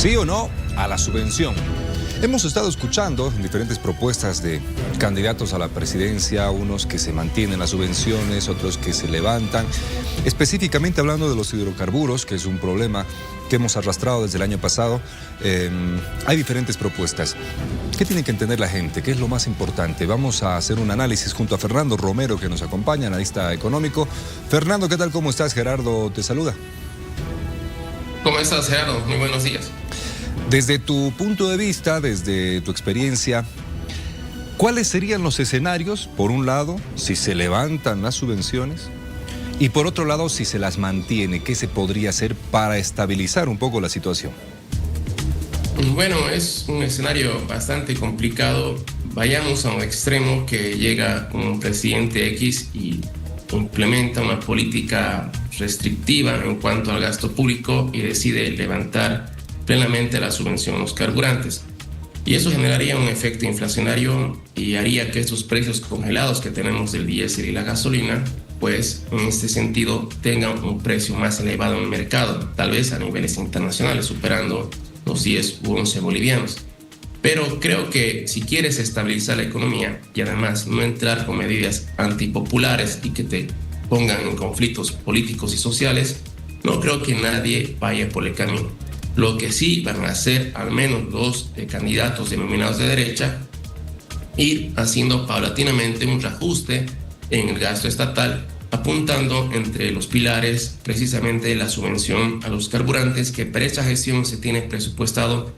¿Sí o no a la subvención? Hemos estado escuchando diferentes propuestas de candidatos a la presidencia, unos que se mantienen las subvenciones, otros que se levantan. Específicamente hablando de los hidrocarburos, que es un problema que hemos arrastrado desde el año pasado, hay diferentes propuestas. ¿Qué tiene que entender la gente? ¿Qué es lo más importante? Vamos a hacer un análisis junto a Fernando Romero, que nos acompaña, analista económico. Fernando, ¿qué tal? ¿Cómo estás? Gerardo te saluda. ¿Cómo estás, Gerardo? Muy buenos días. Desde tu punto de vista, desde tu experiencia, ¿cuáles serían los escenarios, por un lado, si se levantan las subvenciones? Y por otro lado, si se las mantiene, ¿qué se podría hacer para estabilizar un poco la situación? Bueno, es un escenario bastante complicado. Vayamos a un extremo que llega un presidente X y implementa una política restrictiva en cuanto al gasto público y decide levantar plenamente la subvención a los carburantes. Y eso generaría un efecto inflacionario y haría que estos precios congelados que tenemos del diésel y la gasolina, pues en este sentido tengan un precio más elevado en el mercado, tal vez a niveles internacionales, superando los 10 u 11 bolivianos. Pero creo que si quieres estabilizar la economía y además no entrar con medidas antipopulares y que te pongan en conflictos políticos y sociales, no creo que nadie vaya por el camino. Lo que sí van a hacer al menos los candidatos denominados de derecha, ir haciendo paulatinamente un reajuste en el gasto estatal, apuntando entre los pilares precisamente la subvención a los carburantes, que para esta gestión se tiene presupuestado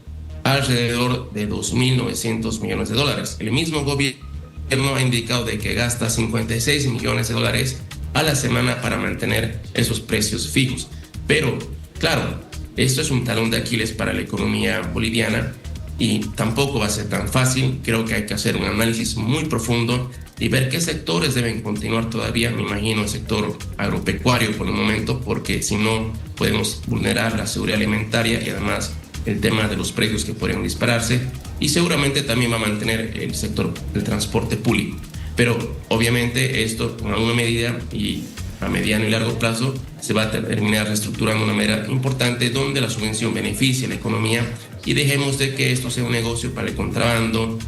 alrededor de 2.900 millones de dólares. El mismo gobierno ha indicado de que gasta 56 millones de dólares a la semana para mantener esos precios fijos. Pero, claro, esto es un talón de Aquiles para la economía boliviana y tampoco va a ser tan fácil. Creo que hay que hacer un análisis muy profundo y ver qué sectores deben continuar todavía. Me imagino el sector agropecuario por el momento, porque si no podemos vulnerar la seguridad alimentaria y además el tema de los precios que podrían dispararse, y seguramente también va a mantener el sector del transporte público. Pero obviamente esto con alguna medida y a mediano y largo plazo se va a terminar reestructurando de una manera importante donde la subvención beneficie a la economía y dejemos de que esto sea un negocio para el contrabando,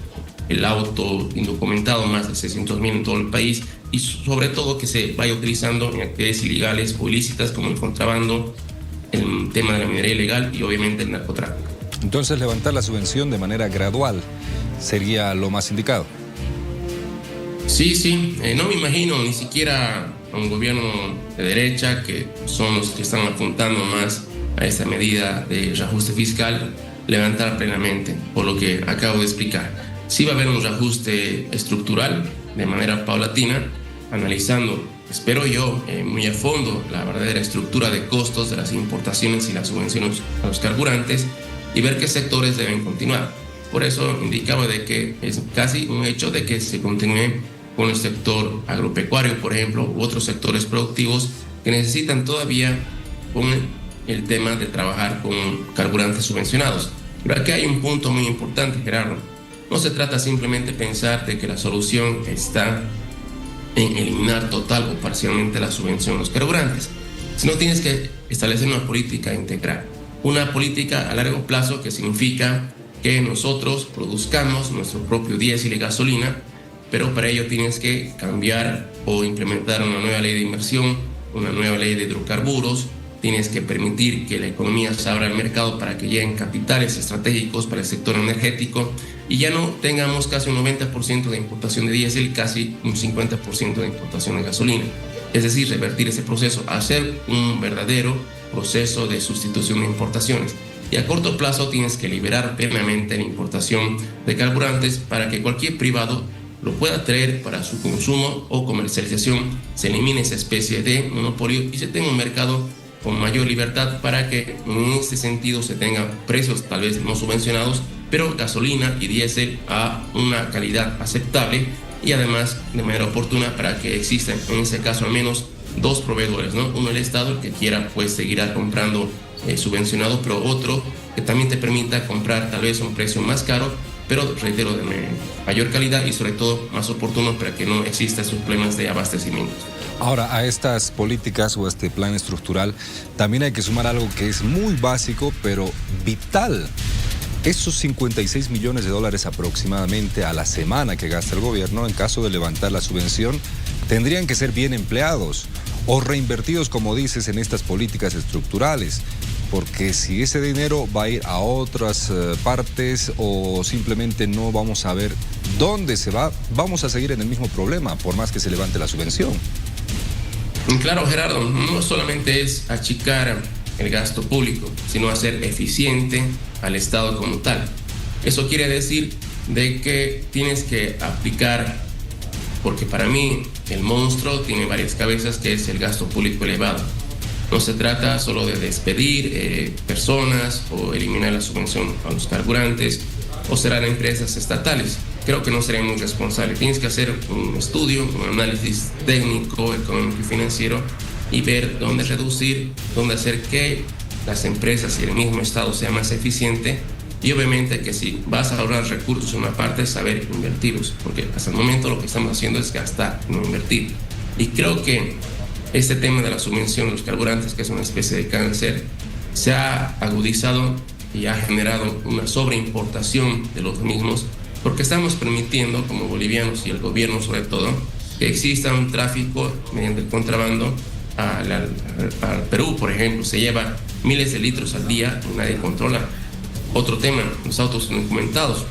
el auto indocumentado, más de 600.000 en todo el país, y sobre todo que se vaya utilizando en actividades ilegales o ilícitas como el contrabando, el tema de la minería ilegal y obviamente el narcotráfico. Entonces levantar la subvención de manera gradual sería lo más indicado. Sí, no me imagino ni siquiera a un gobierno de derecha, que son los que están apuntando más a esta medida de reajuste fiscal, levantar plenamente, por lo que acabo de explicar. Sí va a haber un reajuste estructural de manera paulatina, analizando, espero yo, muy a fondo la verdadera estructura de costos de las importaciones y las subvenciones a los carburantes y ver qué sectores deben continuar. Por eso indicaba de que es casi un hecho de que se continúe con el sector agropecuario, por ejemplo, u otros sectores productivos que necesitan todavía con el tema de trabajar con carburantes subvencionados. Pero aquí hay un punto muy importante, Gerardo. No se trata simplemente de pensar de que la solución está en eliminar total o parcialmente la subvención a los carburantes, sino tienes que establecer una política integral, una política a largo plazo que significa que nosotros produzcamos nuestro propio diésel y gasolina, pero para ello tienes que cambiar o implementar una nueva ley de inversión, una nueva ley de hidrocarburos, tienes que permitir que la economía se abra al mercado para que lleguen capitales estratégicos para el sector energético y ya no tengamos casi un 90% de importación de diésel y casi un 50% de importación de gasolina. Es decir, revertir ese proceso, hacer un verdadero proceso de sustitución de importaciones. Y a corto plazo tienes que liberar plenamente la importación de carburantes para que cualquier privado lo pueda traer para su consumo o comercialización, se elimine esa especie de monopolio y se tenga un mercado con mayor libertad para que en este sentido se tengan precios tal vez no subvencionados, pero gasolina y diésel a una calidad aceptable y además de manera oportuna para que existan en ese caso al menos dos proveedores, ¿no? Uno el Estado, el que quiera pues seguirá comprando subvencionado, pero otro que también te permita comprar tal vez a un precio más caro, pero reitero, de mayor calidad y sobre todo más oportuno para que no existan esos problemas de abastecimiento. Ahora, a estas políticas o a este plan estructural también hay que sumar algo que es muy básico, pero vital. Esos 56 millones de dólares aproximadamente a la semana que gasta el gobierno en caso de levantar la subvención tendrían que ser bien empleados o reinvertidos, como dices, en estas políticas estructurales. Porque si ese dinero va a ir a otras partes o simplemente no vamos a ver dónde se va, vamos a seguir en el mismo problema, por más que se levante la subvención. Claro, Gerardo, no solamente es achicar el gasto público, sino hacer eficiente al Estado como tal. Eso quiere decir de que tienes que aplicar, porque para mí el monstruo tiene varias cabezas, que es el gasto público elevado. No se trata solo de despedir personas o eliminar la subvención a los carburantes o cerrar empresas estatales. Creo que no sería muy responsable. Tienes que hacer un estudio, un análisis técnico, económico y financiero y ver dónde reducir, dónde hacer que las empresas y el mismo Estado sea más eficiente. Y obviamente que si vas a ahorrar recursos en una parte, saber invertirlos, porque hasta el momento lo que estamos haciendo es gastar, no invertir. Y creo que este tema de la subvención de los carburantes, que es una especie de cáncer, se ha agudizado y ha generado una sobreimportación de los mismos, porque estamos permitiendo, como bolivianos y el gobierno sobre todo, que exista un tráfico mediante el contrabando al Perú, por ejemplo. Se lleva miles de litros al día y nadie controla. Otro tema, los autos indocumentados.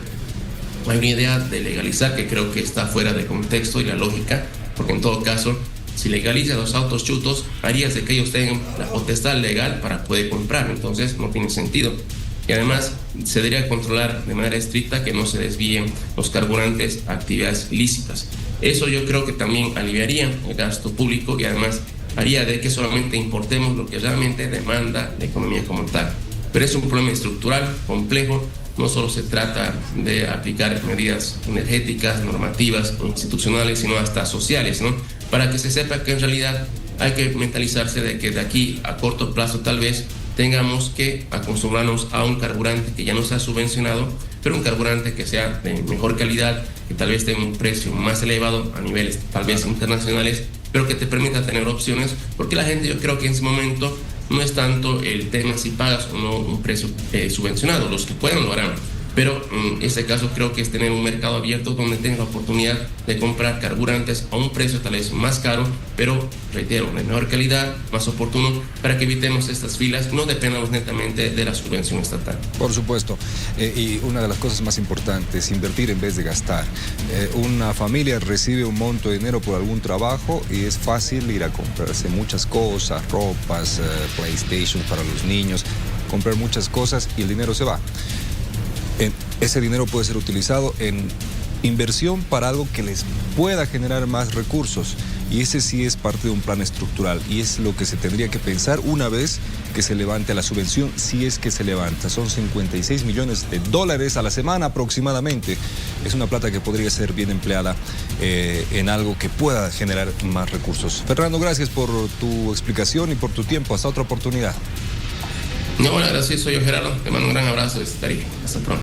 Hay una idea de legalizar que creo que está fuera de contexto y la lógica, porque en todo caso, si legalizas los autos chutos, harías de que ellos tengan la potestad legal para poder comprar, entonces no tiene sentido. Y además se debería controlar de manera estricta que no se desvíen los carburantes a actividades ilícitas. Eso yo creo que también aliviaría el gasto público y además haría de que solamente importemos lo que realmente demanda la economía como tal. Pero es un problema estructural, complejo. No solo se trata de aplicar medidas energéticas, normativas, institucionales, sino hasta sociales, ¿no? Para que se sepa que en realidad hay que mentalizarse de que de aquí a corto plazo tal vez tengamos que acostumbrarnos a un carburante que ya no sea subvencionado, pero un carburante que sea de mejor calidad, que tal vez tenga un precio más elevado a niveles tal vez internacionales, pero que te permita tener opciones, porque la gente, yo creo que en ese momento no es tanto el tema si pagas o no un precio subvencionado, los que puedan lo harán, pero en este caso creo que es tener un mercado abierto donde tengas la oportunidad de comprar carburantes a un precio tal vez más caro, pero reitero, de mejor calidad, más oportuno, para que evitemos estas filas, no dependamos netamente de la subvención estatal. Por supuesto, y una de las cosas más importantes, invertir en vez de gastar. Una familia recibe un monto de dinero por algún trabajo y es fácil ir a comprarse muchas cosas, ropas, PlayStation para los niños, comprar muchas cosas y el dinero se va. Ese dinero puede ser utilizado en inversión para algo que les pueda generar más recursos. Y ese sí es parte de un plan estructural y es lo que se tendría que pensar una vez que se levante la subvención, si es que se levanta. Son 56 millones de dólares a la semana aproximadamente. Es una plata que podría ser bien empleada en algo que pueda generar más recursos. Fernando, gracias por tu explicación y por tu tiempo. Hasta otra oportunidad. No, bueno, gracias, soy yo, Gerardo. Te mando un gran abrazo desde Tarija. Hasta pronto.